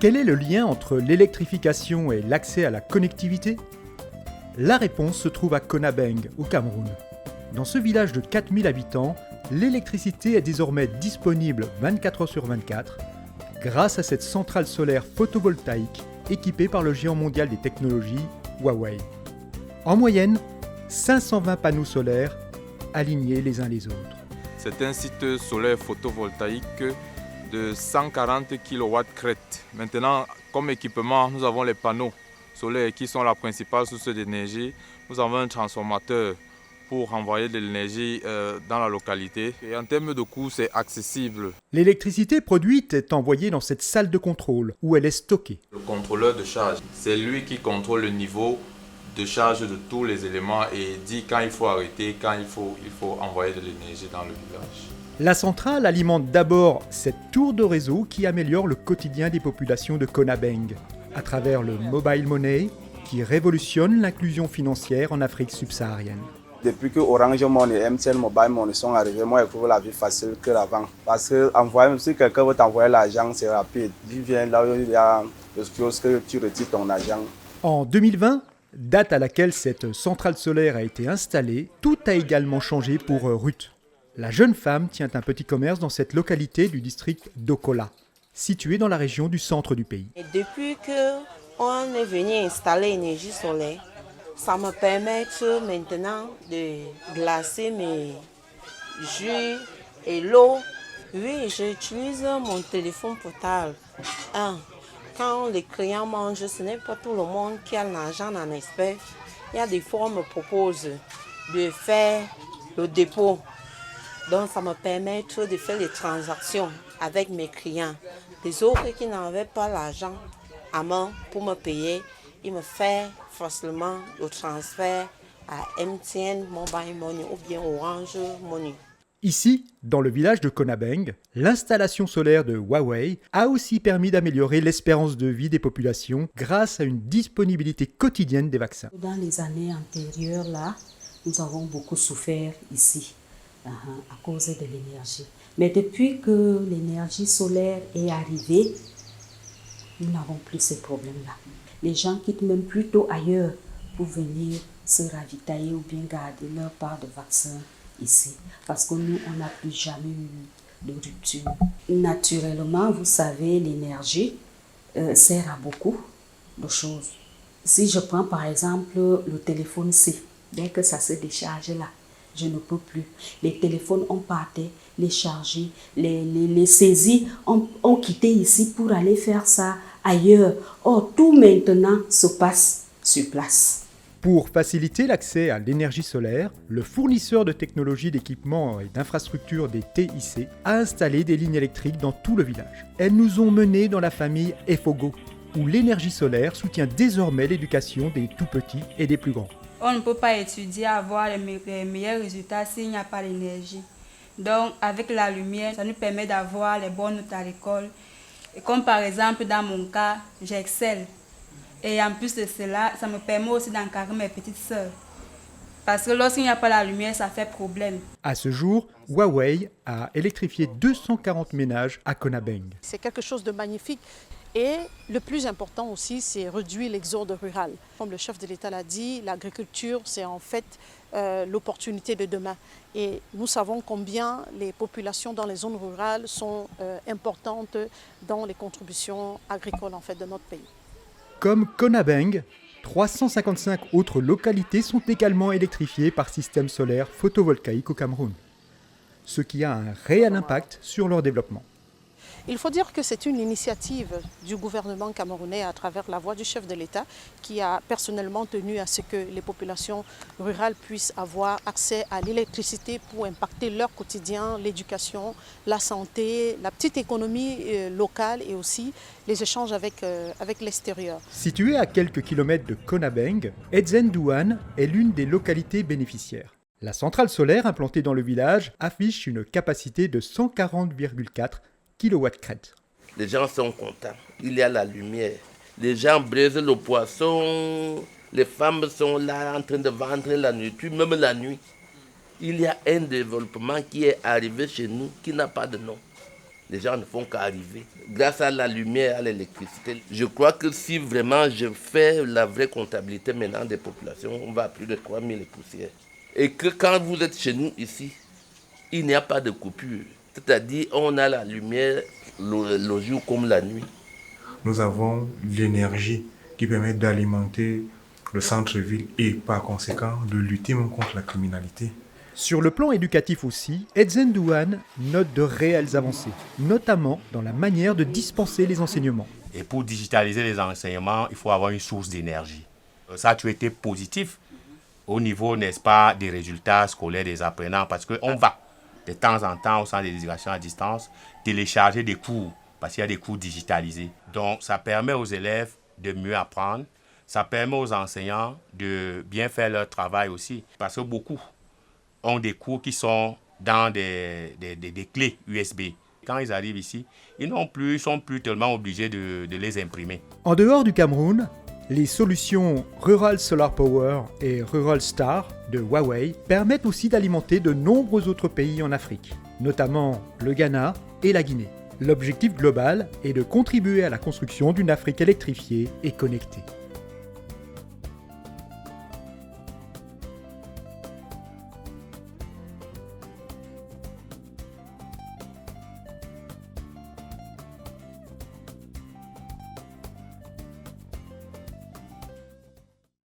Quel est le lien entre l'électrification et l'accès à la connectivité ? La réponse se trouve à Konabeng, au Cameroun. Dans ce village de 4000 habitants, l'électricité est désormais disponible 24 heures sur 24 grâce à cette centrale solaire photovoltaïque équipée par le géant mondial des technologies, Huawei. En moyenne, 520 panneaux solaires alignés les uns les autres. C'est un site solaire photovoltaïque de 140 kW crête. Maintenant, comme équipement, nous avons les panneaux solaires qui sont la principale source d'énergie. Nous avons un transformateur pour envoyer de l'énergie dans la localité. Et en termes de coût, c'est accessible. L'électricité produite est envoyée dans cette salle de contrôle où elle est stockée. Le contrôleur de charge, c'est lui qui contrôle le niveau de charge de tous les éléments et dit quand il faut arrêter, quand il faut envoyer de l'énergie dans le village. La centrale alimente d'abord cette tour de réseau qui améliore le quotidien des populations de Konabeng à travers le mobile money qui révolutionne l'inclusion financière en Afrique subsaharienne. Depuis que Orange Money et MTN Mobile Money sont arrivés, moi je trouve la vie facile que avant. Parce que si quelqu'un veut t'envoyer l'argent, c'est rapide. Tu viens là où il y a le kiosque que tu retires ton argent. En 2020, date à laquelle cette centrale solaire a été installée, tout a également changé pour Ruth. La jeune femme tient un petit commerce dans cette localité du district d'Okola, située dans la région du centre du pays. Et depuis qu'on est venu installer l'énergie solaire, ça me permet maintenant de glacer mes jus et l'eau. Oui, j'utilise mon téléphone portable. Quand les clients mangent, ce n'est pas tout le monde qui a l'argent en espèces. Il y a des fois, on me propose de faire le dépôt. Donc, ça me permet de faire les transactions avec mes clients. Les autres qui n'avaient pas l'argent à main pour me payer, ils me font facilement le transfert à MTN Mobile Money ou bien Orange Money. Ici, dans le village de Konabeng, l'installation solaire de Huawei a aussi permis d'améliorer l'espérance de vie des populations grâce à une disponibilité quotidienne des vaccins. Dans les années antérieures, là, nous avons beaucoup souffert ici à cause de l'énergie. Mais depuis que l'énergie solaire est arrivée, nous n'avons plus ces problèmes-là. Les gens quittent même plutôt ailleurs pour venir se ravitailler ou bien garder leur part de vaccin ici. Parce que nous, on n'a plus jamais eu de rupture. Naturellement, vous savez, l'énergie sert à beaucoup de choses. Si je prends par exemple le téléphone C, dès que ça se décharge là, je ne peux plus. Les téléphones ont parté, les chargés, les saisis ont quitté ici pour aller faire ça ailleurs. Or, tout maintenant se passe sur place. Pour faciliter l'accès à l'énergie solaire, le fournisseur de technologies d'équipement et d'infrastructures des TIC a installé des lignes électriques dans tout le village. Elles nous ont menés dans la famille Efogo, où l'énergie solaire soutient désormais l'éducation des tout-petits et des plus grands. On ne peut pas étudier, avoir les meilleurs résultats s'il n'y a pas d'énergie. Donc, avec la lumière, ça nous permet d'avoir les bonnes notes à l'école. Et comme par exemple, dans mon cas, j'excelle. Et en plus de cela, ça me permet aussi d'encadrer mes petites sœurs. Parce que lorsqu'il n'y a pas la lumière, ça fait problème. À ce jour, Huawei a électrifié 240 ménages à Konabeng. C'est quelque chose de magnifique. Et le plus important aussi, c'est réduire l'exode rural. Comme le chef de l'État l'a dit, l'agriculture, c'est en fait l'opportunité de demain. Et nous savons combien les populations dans les zones rurales sont importantes dans les contributions agricoles en fait, de notre pays. Comme Konabeng, 355 autres localités sont également électrifiées par système solaire photovoltaïque au Cameroun, ce qui a un réel impact sur leur développement. Il faut dire que c'est une initiative du gouvernement camerounais à travers la voix du chef de l'État qui a personnellement tenu à ce que les populations rurales puissent avoir accès à l'électricité pour impacter leur quotidien, l'éducation, la santé, la petite économie locale et aussi les échanges avec l'extérieur. Située à quelques kilomètres de Konabeng, Edzendouane est l'une des localités bénéficiaires. La centrale solaire implantée dans le village affiche une capacité de 140,4 kW crête. Les gens sont contents, il y a la lumière. Les gens braisent le poisson, les femmes sont là en train de vendre la nourriture, même la nuit. Il y a un développement qui est arrivé chez nous qui n'a pas de nom. Les gens ne font qu'arriver. Grâce à la lumière, à l'électricité, je crois que si vraiment je fais la vraie comptabilité maintenant des populations, on va à plus de 3000 et poussières. Et que quand vous êtes chez nous ici, il n'y a pas de coupure. C'est-à-dire on a la lumière le jour comme la nuit. Nous avons l'énergie qui permet d'alimenter le centre-ville et par conséquent de lutter même contre la criminalité. Sur le plan éducatif aussi, Edzen Douane note de réelles avancées, notamment dans la manière de dispenser les enseignements. Et pour digitaliser les enseignements, il faut avoir une source d'énergie. Ça a toujours été positif au niveau, n'est-ce pas, des résultats scolaires des apprenants, parce qu'on va de temps en temps au centre d'éducation à distance télécharger des cours, parce qu'il y a des cours digitalisés. Donc ça permet aux élèves de mieux apprendre, ça permet aux enseignants de bien faire leur travail aussi, parce que beaucoup ont des cours qui sont dans des clés USB. Quand ils arrivent ici, ils sont plus tellement obligés de les imprimer. En dehors du Cameroun, les solutions Rural Solar Power et Rural Star de Huawei permettent aussi d'alimenter de nombreux autres pays en Afrique, notamment le Ghana et la Guinée. L'objectif global est de contribuer à la construction d'une Afrique électrifiée et connectée.